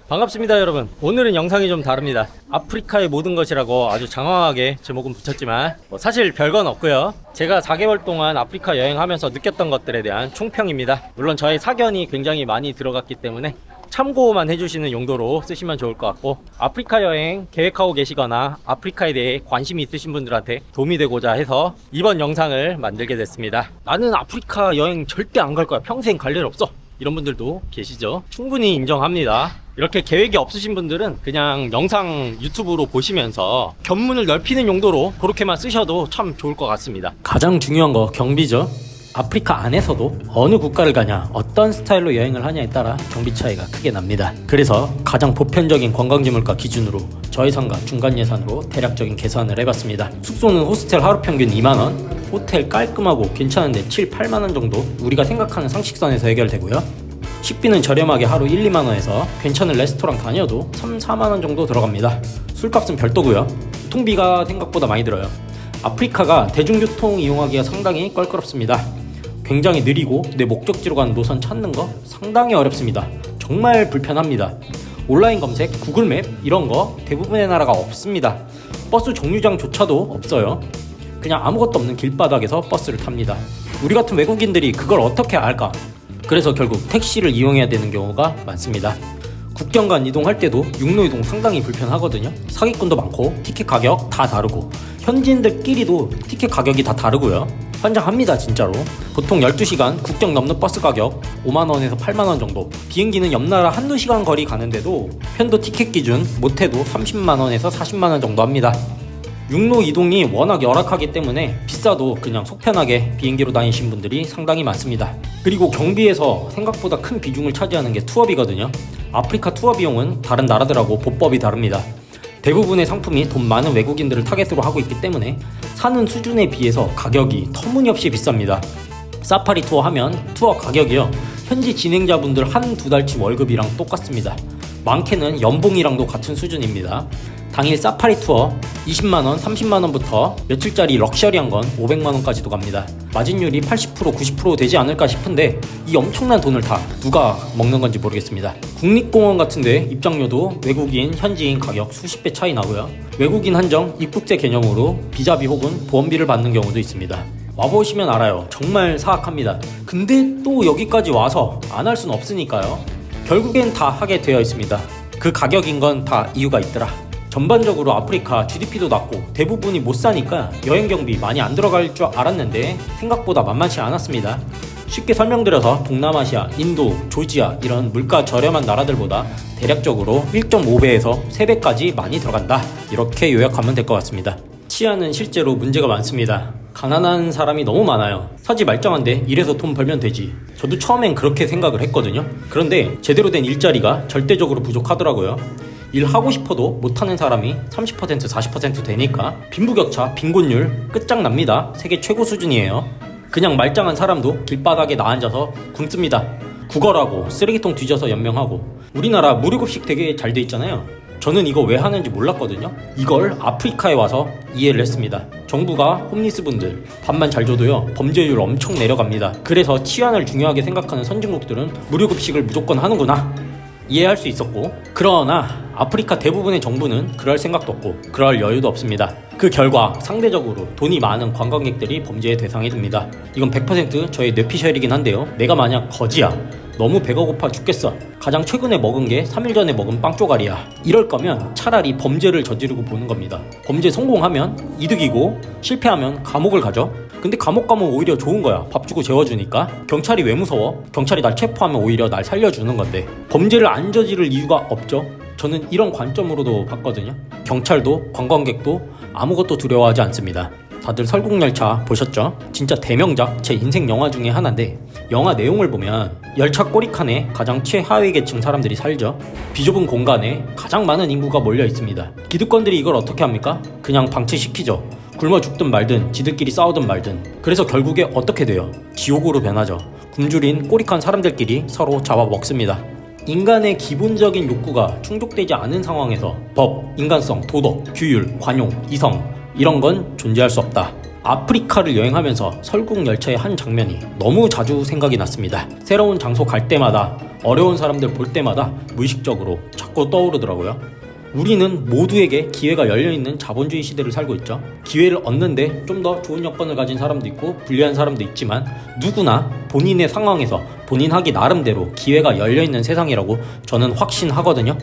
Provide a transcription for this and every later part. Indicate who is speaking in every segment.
Speaker 1: 반갑습니다 여러분. 오늘은 영상이 좀 다릅니다. 아프리카의 모든 것이라고 아주 장황하게 제목은 붙였지만 사실 별건 없고요. 제가 4개월 동안 아프리카 여행하면서 느꼈던 것들에 대한 총평입니다. 물론 저의 사견이 굉장히 많이 들어갔기 때문에 참고만 해주시는 용도로 쓰시면 좋을 것 같고, 아프리카 여행 계획하고 계시거나 아프리카에 대해 관심이 있으신 분들한테 도움이 되고자 해서 이번 영상을 만들게 됐습니다. 나는 아프리카 여행 절대 안 갈 거야, 평생 갈 일 없어, 이런 분들도 계시죠? 충분히 인정합니다. 이렇게 계획이 없으신 분들은 그냥 영상 유튜브로 보시면서 견문을 넓히는 용도로 그렇게만 쓰셔도 참 좋을 것 같습니다. 가장 중요한 거 경비죠. 아프리카 안에서도 어느 국가를 가냐, 어떤 스타일로 여행을 하냐에 따라 경비 차이가 크게 납니다. 그래서 가장 보편적인 관광지 물가 기준으로 저예산과 중간 예산으로 대략적인 계산을 해봤습니다. 숙소는 호스텔 하루 평균 2만원, 호텔 깔끔하고 괜찮은데 7, 8만원 정도 우리가 생각하는 상식선에서 해결되고요. 식비는 저렴하게 하루 1, 2만원에서 괜찮은 레스토랑 다녀도 3, 4만원 정도 들어갑니다. 술값은 별도고요. 교통비가 생각보다 많이 들어요. 아프리카가 대중교통 이용하기가 상당히 껄끄럽습니다. 굉장히 느리고 내 목적지로 가는 노선 찾는 거 상당히 어렵습니다. 정말 불편합니다. 온라인 검색, 구글맵 이런 거 대부분의 나라가 없습니다. 버스 정류장조차도 없어요. 그냥 아무것도 없는 길바닥에서 버스를 탑니다. 우리 같은 외국인들이 그걸 어떻게 알까? 그래서 결국 택시를 이용해야 되는 경우가 많습니다. 국경 간 이동할 때도 육로 이동 상당히 불편하거든요. 사기꾼도 많고 티켓 가격 다 다르고 현지인들끼리도 티켓 가격이 다 다르고요. 환장합니다 진짜로. 보통 12시간 국경 넘는 버스 가격 5만원에서 8만원 정도, 비행기는 옆나라 한두 시간 거리 가는데도 편도 티켓 기준 못해도 30만원에서 40만원 정도 합니다. 육로 이동이 워낙 열악하기 때문에 비싸도 그냥 속편하게 비행기로 다니신 분들이 상당히 많습니다. 그리고 경비에서 생각보다 큰 비중을 차지하는 게 투어비거든요. 아프리카 투어 비용은 다른 나라들하고 보법이 다릅니다. 대부분의 상품이 돈 많은 외국인들을 타겟으로 하고 있기 때문에 사는 수준에 비해서 가격이 터무니없이 비쌉니다. 사파리 투어 하면 투어 가격이요, 현지 진행자분들 한두 달치 월급이랑 똑같습니다. 많게는 연봉이랑도 같은 수준입니다. 당일 사파리 투어 20만원, 30만원부터 며칠짜리 럭셔리한 건 500만원까지도 갑니다. 마진율이 80%, 90% 되지 않을까 싶은데 이 엄청난 돈을 다 누가 먹는 건지 모르겠습니다. 국립공원 같은데 입장료도 외국인, 현지인 가격 수십 배 차이 나고요. 외국인 한정 입국제 개념으로 비자비 혹은 보험비를 받는 경우도 있습니다. 와보시면 알아요. 정말 사악합니다. 근데 또 여기까지 와서 안 할 순 없으니까요. 결국엔 다 하게 되어 있습니다. 그 가격인 건 다 이유가 있더라. 전반적으로 아프리카 GDP도 낮고 대부분이 못 사니까 여행 경비 많이 안 들어갈 줄 알았는데 생각보다 만만치 않았습니다. 쉽게 설명드려서 동남아시아, 인도, 조지아 이런 물가 저렴한 나라들보다 대략적으로 1.5배에서 3배까지 많이 들어간다, 이렇게 요약하면 될 것 같습니다. 치안은 실제로 문제가 많습니다. 가난한 사람이 너무 많아요. 사지 말짱한데 이래서 돈 벌면 되지. 저도 처음엔 그렇게 생각을 했거든요. 그런데 제대로 된 일자리가 절대적으로 부족하더라고요. 일하고 싶어도 못하는 사람이 30%, 40% 되니까 빈부격차, 빈곤율 끝장납니다. 세계 최고 수준이에요. 그냥 말짱한 사람도 길바닥에 나앉아서 굶습니다. 구걸하고 쓰레기통 뒤져서 연명하고. 우리나라 무료급식 되게 잘 돼 있잖아요. 저는 이거 왜 하는지 몰랐거든요. 이걸 아프리카에 와서 이해를 했습니다. 정부가 홈리스 분들 밥만 잘 줘도요, 범죄율 엄청 내려갑니다. 그래서 치안을 중요하게 생각하는 선진국들은 무료급식을 무조건 하는구나, 이해할 수 있었고, 그러나 아프리카 대부분의 정부는 그럴 생각도 없고 그럴 여유도 없습니다. 그 결과 상대적으로 돈이 많은 관광객들이 범죄의 대상이 됩니다. 이건 100% 저의 뇌피셜이긴 한데요. 내가 만약 거지야, 너무 배가 고파 죽겠어, 가장 최근에 먹은 게 3일 전에 먹은 빵 쪼가리야, 이럴 거면 차라리 범죄를 저지르고 보는 겁니다. 범죄 성공하면 이득이고 실패하면 감옥을 가죠. 근데 감옥 가면 오히려 좋은 거야. 밥 주고 재워주니까. 경찰이 왜 무서워? 경찰이 날 체포하면 오히려 날 살려주는 건데. 범죄를 안 저지를 이유가 없죠. 저는 이런 관점으로도 봤거든요. 경찰도 관광객도 아무것도 두려워하지 않습니다. 다들 설국열차 보셨죠? 진짜 대명작, 제 인생 영화 중에 하나인데, 영화 내용을 보면 열차 꼬리칸에 가장 최하위 계층 사람들이 살죠. 비좁은 공간에 가장 많은 인구가 몰려 있습니다. 기득권들이 이걸 어떻게 합니까? 그냥 방치시키죠. 굶어 죽든 말든 지들끼리 싸우든 말든. 그래서 결국에 어떻게 돼요? 지옥으로 변하죠. 굶주린 꼬리칸 사람들끼리 서로 잡아먹습니다. 인간의 기본적인 욕구가 충족되지 않은 상황에서 법, 인간성, 도덕, 규율, 관용, 이성 이런 건 존재할 수 없다. 아프리카를 여행하면서 설국 열차의 한 장면이 너무 자주 생각이 났습니다. 새로운 장소 갈 때마다, 어려운 사람들 볼 때마다 무의식적으로 자꾸 떠오르더라고요. 우리는 모두에게 기회가 열려있는 자본주의 시대를 살고 있죠. 기회를 얻는데 좀 더 좋은 여건을 가진 사람도 있고 불리한 사람도 있지만 누구나 본인의 상황에서 본인 하기 나름대로 기회가 열려있는 세상이라고 저는 확신하거든요.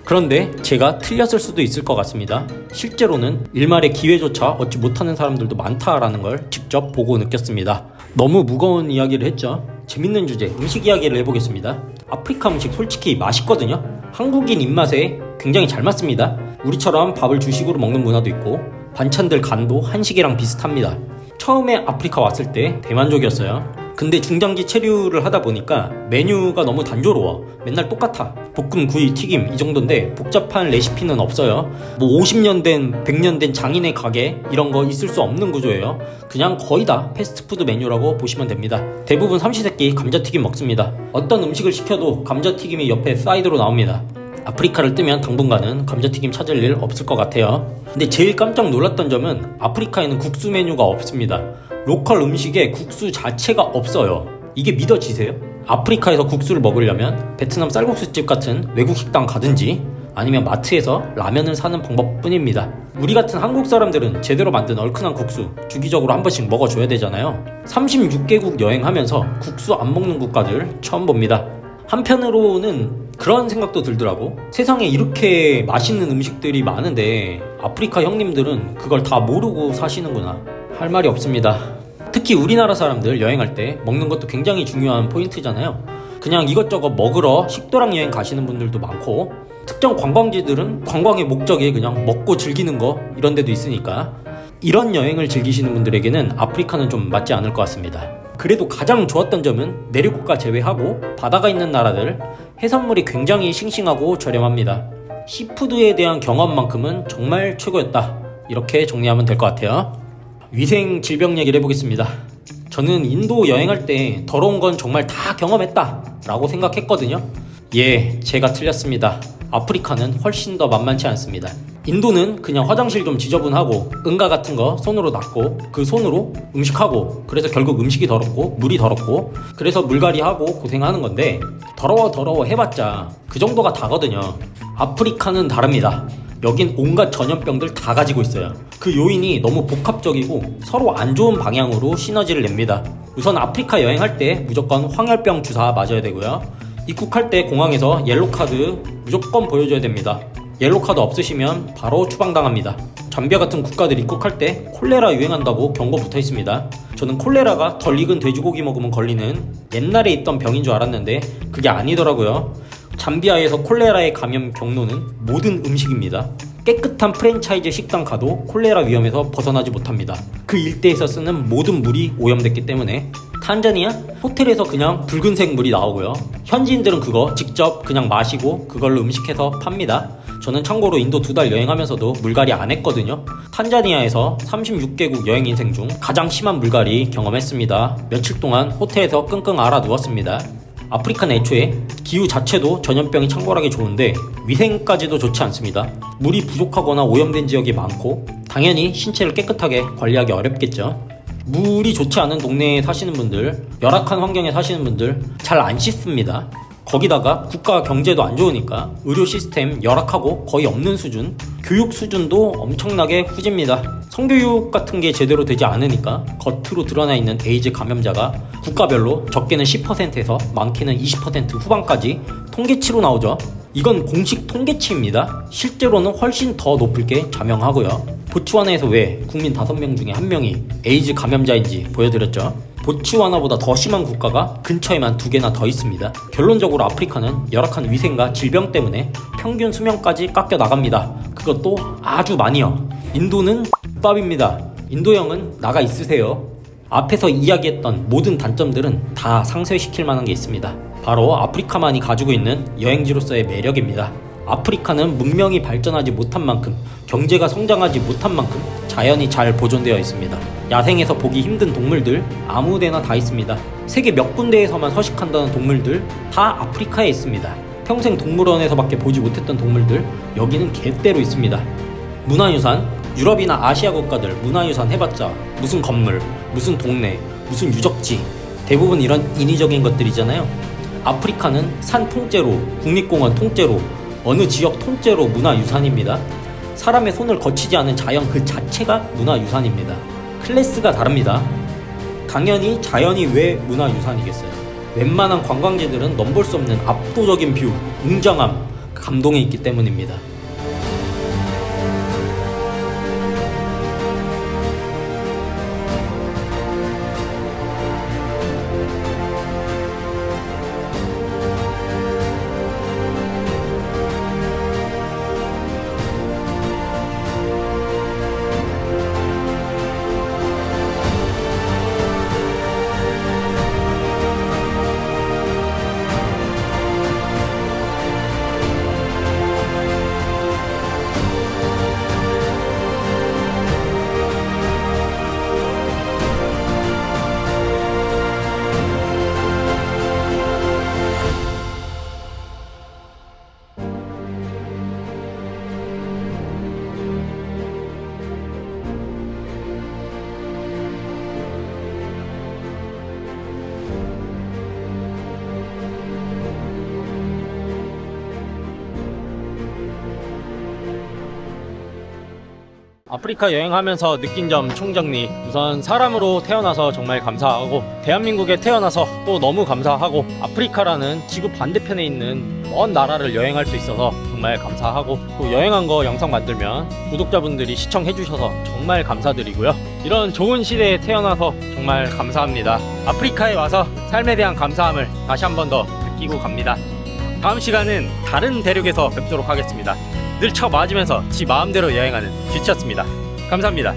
Speaker 1: 그런데 제가 틀렸을 수도 있을 것 같습니다. 실제로는 일말의 기회조차 얻지 못하는 사람들도 많다라는 걸 직접 보고 느꼈습니다. 너무 무거운 이야기를 했죠. 재밌는 주제, 음식 이야기를 해보겠습니다. 아프리카 음식 솔직히 맛있거든요. 한국인 입맛에 굉장히 잘 맞습니다. 우리처럼 밥을 주식으로 먹는 문화도 있고 반찬들 간도 한식이랑 비슷합니다. 처음에 아프리카 왔을 때 대만족이었어요. 근데 중장기 체류를 하다 보니까 메뉴가 너무 단조로워. 맨날 똑같아. 볶음, 구이, 튀김 이 정도인데 복잡한 레시피는 없어요. 뭐 50년 된, 100년 된 장인의 가게 이런 거 있을 수 없는 구조예요. 그냥 거의 다 패스트푸드 메뉴라고 보시면 됩니다. 대부분 삼시세끼 감자튀김 먹습니다. 어떤 음식을 시켜도 감자튀김이 옆에 사이드로 나옵니다. 아프리카를 뜨면 당분간은 감자튀김 찾을 일 없을 것 같아요. 근데 제일 깜짝 놀랐던 점은 아프리카에는 국수 메뉴가 없습니다. 로컬 음식에 국수 자체가 없어요. 이게 믿어지세요? 아프리카에서 국수를 먹으려면 베트남 쌀국수집 같은 외국 식당 가든지 아니면 마트에서 라면을 사는 방법뿐입니다. 우리 같은 한국 사람들은 제대로 만든 얼큰한 국수 주기적으로 한 번씩 먹어줘야 되잖아요. 36개국 여행하면서 국수 안 먹는 국가들 처음 봅니다. 한편으로는 그런 생각도 들더라고. 세상에 이렇게 맛있는 음식들이 많은데 아프리카 형님들은 그걸 다 모르고 사시는구나. 할 말이 없습니다. 특히 우리나라 사람들 여행할 때 먹는 것도 굉장히 중요한 포인트잖아요. 그냥 이것저것 먹으러 식도락 여행 가시는 분들도 많고 특정 관광지들은 관광의 목적이 그냥 먹고 즐기는 거 이런 데도 있으니까 이런 여행을 즐기시는 분들에게는 아프리카는 좀 맞지 않을 것 같습니다. 그래도 가장 좋았던 점은 내륙국가 제외하고 바다가 있는 나라들 해산물이 굉장히 싱싱하고 저렴합니다. 시푸드에 대한 경험만큼은 정말 최고였다. 이렇게 정리하면 될 것 같아요. 위생 질병 얘기를 해보겠습니다. 저는 인도 여행할 때 더러운 건 정말 다 경험했다 라고 생각했거든요. 예, 제가 틀렸습니다. 아프리카는 훨씬 더 만만치 않습니다. 인도는 그냥 화장실 좀 지저분하고 응가 같은 거 손으로 닦고 그 손으로 음식하고 그래서 결국 음식이 더럽고 물이 더럽고 그래서 물갈이하고 고생하는 건데 더러워 해봤자 그 정도가 다거든요. 아프리카는 다릅니다. 여긴 온갖 전염병들 다 가지고 있어요. 그 요인이 너무 복합적이고 서로 안 좋은 방향으로 시너지를 냅니다. 우선 아프리카 여행할 때 무조건 황열병 주사 맞아야 되고요. 입국할 때 공항에서 옐로카드 무조건 보여줘야 됩니다. 옐로카드 없으시면 바로 추방당합니다. 잠비아 같은 국가들 입국할 때 콜레라 유행한다고 경고 붙어 있습니다. 저는 콜레라가 덜 익은 돼지고기 먹으면 걸리는 옛날에 있던 병인 줄 알았는데 그게 아니더라고요. 잠비아에서 콜레라의 감염 경로는 모든 음식입니다. 깨끗한 프랜차이즈 식당 가도 콜레라 위험에서 벗어나지 못합니다. 그 일대에서 쓰는 모든 물이 오염됐기 때문에. 탄자니아? 호텔에서 그냥 붉은색 물이 나오고요. 현지인들은 그거 직접 그냥 마시고 그걸로 음식해서 팝니다. 저는 참고로 인도 2달 여행하면서도 물갈이 안 했거든요. 탄자니아에서 36개국 여행 인생 중 가장 심한 물갈이 경험했습니다. 며칠 동안 호텔에서 끙끙 앓아 누웠습니다. 아프리카는 애초에 기후 자체도 전염병이 창궐하기 좋은데 위생까지도 좋지 않습니다. 물이 부족하거나 오염된 지역이 많고 당연히 신체를 깨끗하게 관리하기 어렵겠죠. 물이 좋지 않은 동네에 사시는 분들, 열악한 환경에 사시는 분들 잘 안 씻습니다. 거기다가 국가 경제도 안 좋으니까 의료 시스템 열악하고 거의 없는 수준, 교육 수준도 엄청나게 후집니다. 성교육 같은 게 제대로 되지 않으니까 겉으로 드러나 있는 에이즈 감염자가 국가별로 적게는 10%에서 많게는 20% 후반까지 통계치로 나오죠. 이건 공식 통계치입니다. 실제로는 훨씬 더 높을 게 자명하고요. 보츠와나에서 왜 국민 5명 중에 1명이 에이즈 감염자인지 보여드렸죠. 보츠와나보다 더 심한 국가가 근처에만 2개나 더 있습니다. 결론적으로 아프리카는 열악한 위생과 질병 때문에 평균 수명까지 깎여 나갑니다. 그것도 아주 많이요. 인도는 밥입니다. 인도형은 나가 있으세요. 앞에서 이야기했던 모든 단점들은 다 상쇄시킬 만한 게 있습니다. 바로 아프리카만이 가지고 있는 여행지로서의 매력입니다. 아프리카는 문명이 발전하지 못한 만큼, 경제가 성장하지 못한 만큼 자연이 잘 보존되어 있습니다. 야생에서 보기 힘든 동물들 아무데나 다 있습니다. 세계 몇 군데에서만 서식한다는 동물들 다 아프리카에 있습니다. 평생 동물원에서밖에 보지 못했던 동물들 여기는 개떼로 있습니다. 문화유산, 유럽이나 아시아 국가들 문화유산 해봤자 무슨 건물, 무슨 동네, 무슨 유적지, 대부분 이런 인위적인 것들이잖아요. 아프리카는 산 통째로, 국립공원 통째로, 어느 지역 통째로 문화유산입니다. 사람의 손을 거치지 않은 자연 그 자체가 문화유산입니다. 클래스가 다릅니다. 당연히 자연이 왜 문화유산이겠어요. 웬만한 관광지들은 넘볼 수 없는 압도적인 뷰, 웅장함, 감동이 있기 때문입니다. 아프리카 여행하면서 느낀 점 총정리. 우선 사람으로 태어나서 정말 감사하고, 대한민국에 태어나서 또 너무 감사하고, 아프리카라는 지구 반대편에 있는 먼 나라를 여행할 수 있어서 정말 감사하고, 또 여행한 거 영상 만들면 구독자분들이 시청해 주셔서 정말 감사드리고요. 이런 좋은 시대에 태어나서 정말 감사합니다. 아프리카에 와서 삶에 대한 감사함을 다시 한 번 더 느끼고 갑니다. 다음 시간은 다른 대륙에서 뵙도록 하겠습니다. 늘 쳐 맞으면서 지 마음대로 여행하는 쥐치였습니다. 감사합니다.